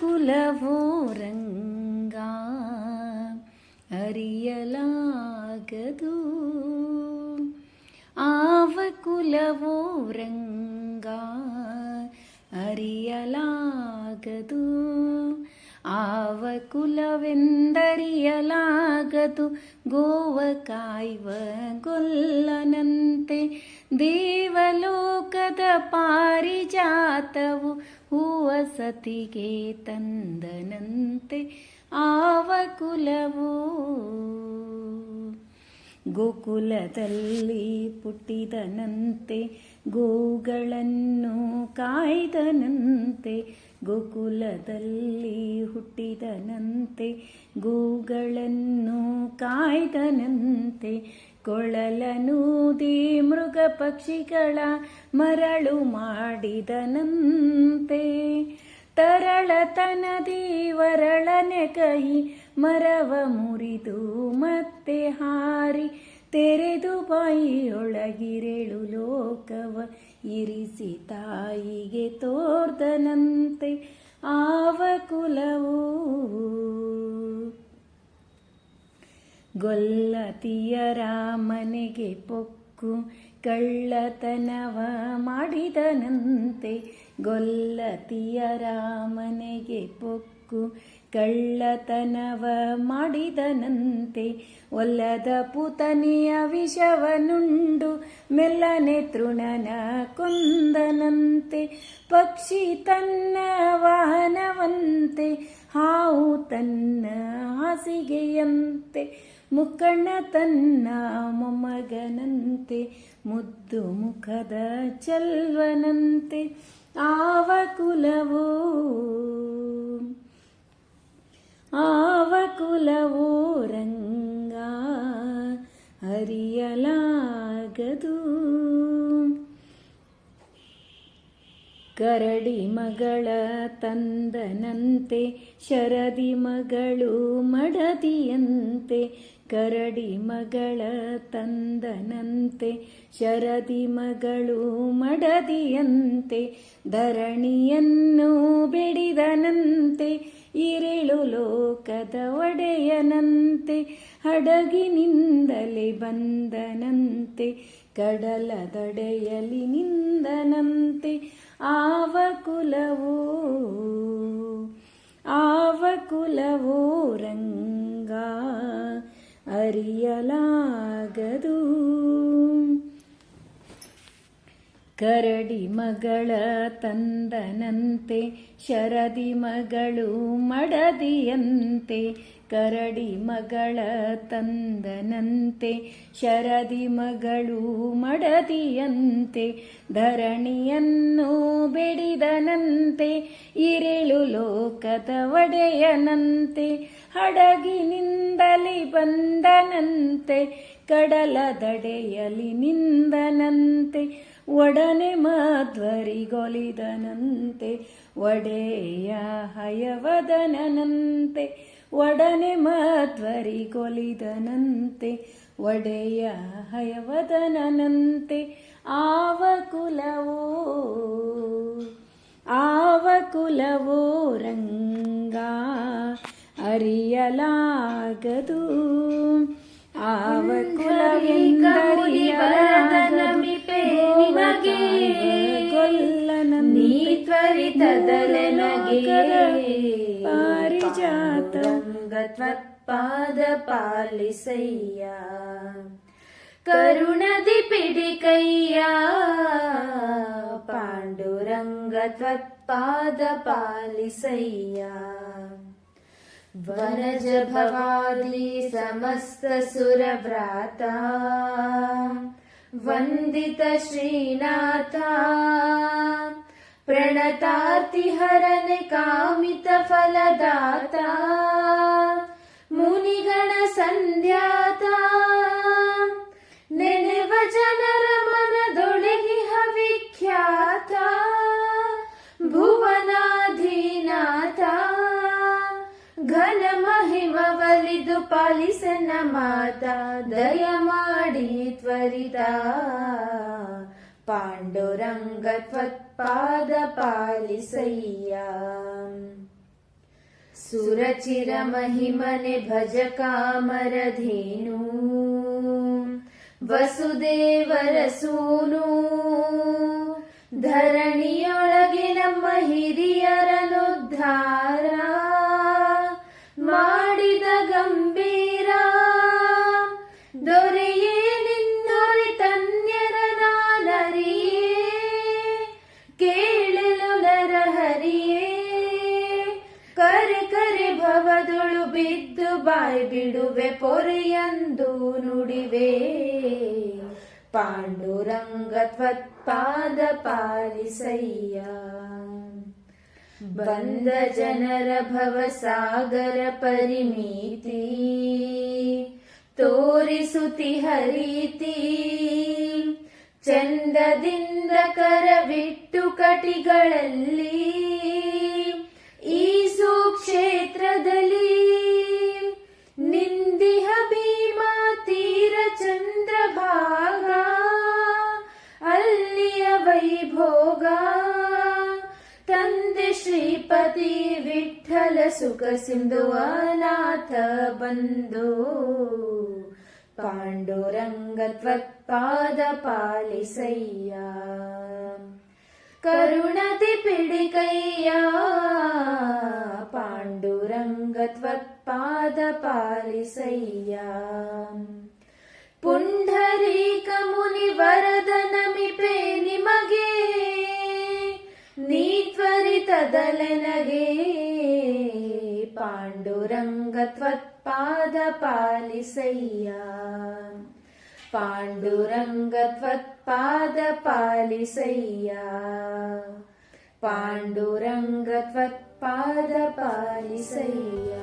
ಕುಲವೋ ರಂಗ ಅರಿಯಲಾಗದು, ಆವ ಕುಲವೋ ರಂಗ ಅರಿಯಲಾಗದು, ಆವ ಕುಲವೆಂದರಿಯಲಾಗದು. ಗೋವ ಕಾಯುವ ಗೊಲ್ಲನಂತೆ ದೇವಲೋಕದ ಪಾರಿಜಾತವು ಹೂವ ಸತಿಗೆ ತಂದನಂತೆ, ಆವ ಕುಲವೋ. ಗೋಕುಲದಲ್ಲಿ ಪುಟ್ಟಿದನಂತೆ ಗೋಗಳನ್ನು ಕಾಯ್ದನಂತೆ, ಗೋಕುಲದಲ್ಲಿ ಹುಟ್ಟಿದನಂತೆ ಗೋಗಳನ್ನು ಕಾಯ್ದನಂತೆ. ಕೊಳಲನೂದಿ ಮೃಗ ಪಕ್ಷಿಗಳ ಮರಳು ಮಾಡಿದನಂತೆ, ತರಳತನದಿ ವರಳನೆ ಕಹಿ ಮರವ ಮುರಿದು ಮತ್ತೆ ಹಾರಿ ತೆರೆದು ಬಾಯಿಯೊಳಗಿರೆಳು ಲೋಕವ ಇರಿಸಿ ತಾಯಿಗೆ ತೋರ್ದನಂತೆ, ಆವ ಕುಲವೋ. ಗೊಲ್ಲತಿಯರ ಮನೆಗೆ ಪೊಕ್ಕು ಕಳ್ಳತನವ ಮಾಡಿದನಂತೆ, ಗೊಲ್ಲತಿಯರ ಮನೆಗೆ ಪೊಕ್ಕು ಕಳ್ಳತನವ ಮಾಡಿದನಂತೆ. ಒಲ್ಲದ ಪುತನೆಯ ವಿಷವನುಂಡು ಮೆಲ್ಲನೆ ತೃಣನ ಕೊಂದನಂತೆ, ಪಕ್ಷಿ ತನ್ನ ವಾಹನವಂತೆ ಹಾವು ತನ್ನ ಹಾಸಿಗೆಯಂತೆ, ಮುಕ್ಕಣ್ಣ ತನ್ನ ಮೊಮ್ಮಗನಂತೆ ಮುದ್ದು ಮುಖದ ಚೆಲ್ವನಂತೆ, ಆವ ಕುಲವೋ. ಆವ ಕುಲವೋ ರಂಗ ಅರಿಯಲಾಗದು, ಕರಡಿ ಮಗಳ ತಂದನಂತೆ ಶರದಿ ಮಗಳು ಮಡದಿಯಂತೆ, ಕರಡಿ ಮಗಳ ತಂದನಂತೆ ಶರದಿ ಮಗಳು ಮಡದಿಯಂತೆ. ಧರಣಿಯನ್ನು ಬೆಡಿದನಂತೆ ಇರೇಳು ಲೋಕದ ಒಡೆಯನಂತೆ, ಹಡಗಿನಿಂದಲೇ ಬಂದನಂತೆ ಕಡಲ ದಡೆಯಲಿ ನಿಂದನಂತೆ, ಆವ ಕುಲವೋ. ಆವ ಕುಲವೋ ರಂಗ ಅರಿಯಲಾಗದು, ಕರಡಿ ಮಗಳ ತಂದನಂತೆ ಶರದಿ ಮಗಳು ಮಡದಿಯಂತೆ, ಕರಡಿ ಮಗಳ ತಂದನಂತೆ ಶರದಿ ಮಗಳು ಮಡದಿಯಂತೆ. ಧರಣಿಯನ್ನು ಬೆಡಿದನಂತೆ ಇರೇಳು ಲೋಕದ ಒಡೆಯನಂತೆ, ಹಡಗಿನಿಂದಲೇ ಬಂದನಂತೆ ಕಡಲ ದಡೆಯಲಿ ನಿಂದನಂತೆ, ಒಡನೆ ಮಧ್ವರಿಗೊಲಿದನಂತೆ ಒಡೆಯ ಹಯವದನಂತೆ, ಒಡನೆ ಮಧ್ವರಿಗೊಲಿದನಂತೆ ಒಡೆಯ ಹಯವದನಂತೆ, ಆವ ಕುಲವೋ. ಆವ ಕುಲವೋ ರಂಗ ಅರಿಯಲಾಗದು, ಆವ ಕುಲವೆಂದರಿಯಲಾಗದು. ನೀ ತ್ವರಿತದಲೆನಗೆ ಪಾರಿಜಾತ ತ್ವತ್ಪಾದ ಪಾಲಿಸಯ್ಯ, ಕರುಣದಿ ಪಿಡಿಕಯ್ಯ ಪಾಂಡುರಂಗ ತ್ವತ್ಪಾದ ಪಾಲಿಸಯ್ಯ. ವನಜ ಭವಾದಿ ಸಮಸ್ತ ಸುರವ್ರಾತ ವಂದಿತ ಶ್ರೀನಾಥ, ಪ್ರಣತಾರ್ತಿ ಹರನೆ ಕಾಮಿತ ಫಲದಾತ, ಮುನಿಗಣ ಸಂಧ್ಯಾತ, ನೆನೆವ ಜನರ ಮನದೊಳಗಿಹ ವಿಖ್ಯಾತ, ಭುವನಾಧೀನಾಥ, ಘನ ಮಹಿಮವಲಿದು ಪಾಲಿಸನ ಮಾತ, ದಯ ಮಾಡಿ ತ್ವರಿತ ಪಾಂಡುರಂಗ ತ್ವತ್ಪಾದ ಪಾಲಿಸಯ್ಯ. ಸುರಚಿರ ಮಹಿಮನೆ ಭಜ ಕಾಮರಧೇನು ವಸುದೇವರ ಸೂನು ಧರಣಿಯೊಳಗೆ ನಮ್ಮ ಹಿರಿಯರನುದ್ಧಾರ ಮಾಡಿದ ಗಂಭೀರ ದೊರೆಯೇ ನಿನ್ನೊರೆ ತನ್ಯರ ನಾನರಿಯೇ ಕೇಳಲು ನರಹರಿಯೇ ಕರೆ ಕರೆ ಭವದೊಳು ಬಿದ್ದು ಬಾಯ್ ಬಿಡುವೆ ಪೊರೆಯಂದು ನುಡಿವೆ ಪಾಂಡುರಂಗ ತ್ವತ್ಪಾದ ಪಾಲಿಸಯ್ಯ ಬಂದ ಜನರ ಭವಸಾಗರ ಪರಿಮಿತಿ ತೋರಿಸುತಿ ಹರೀತಿ ಚಂದದಿಂದ ಕರವಿಟ್ಟು ಕಟಿಗಳಲ್ಲಿ ಈ ಸುಕ್ಷೇತ್ರದಲ್ಲಿ ನಿಂದಿಹ ಭೀಮಾ ತೀರ ಚಂದ್ರಭಾಗ ಅಲ್ಲಿಯ ವೈಭೋಗ ತಂದೆ ಶ್ರೀಪತಿ ವಿಠಲ ಸುಖ ಸಿಂಧು ಅನಾಥ ಬಂಧು ಪಾಂಡುರಂಗ ತ್ವತ್ಪಾದ ಪಾಲಿಸಯ್ಯ ಕರುಣತಿ ಪಿಡಿಕಯ್ಯ ಪಾಂಡುರಂಗ ತ್ವತ್ಪಾದ ಪಾಲಿಸಯ್ಯ ಪುಂಡರೀಕ ಮುನಿ ವರದ ನಮಿಪೆ ನಿಮಗೆ ನೀ ತ್ವರಿತದಲೆನಗೆ ಪಾಂಡುರಂಗ ತ್ವತ್ಪಾದ ಪಾಲಿಸಯ್ಯ ಪಾಂಡುರಂಗ ತ್ವತ್ಪಾದ ಪಾಲಿಸಯ್ಯ ಪಾಂಡುರಂಗ ತ್ವತ್ಪಾದ ಪಾಲಿಸಯ್ಯ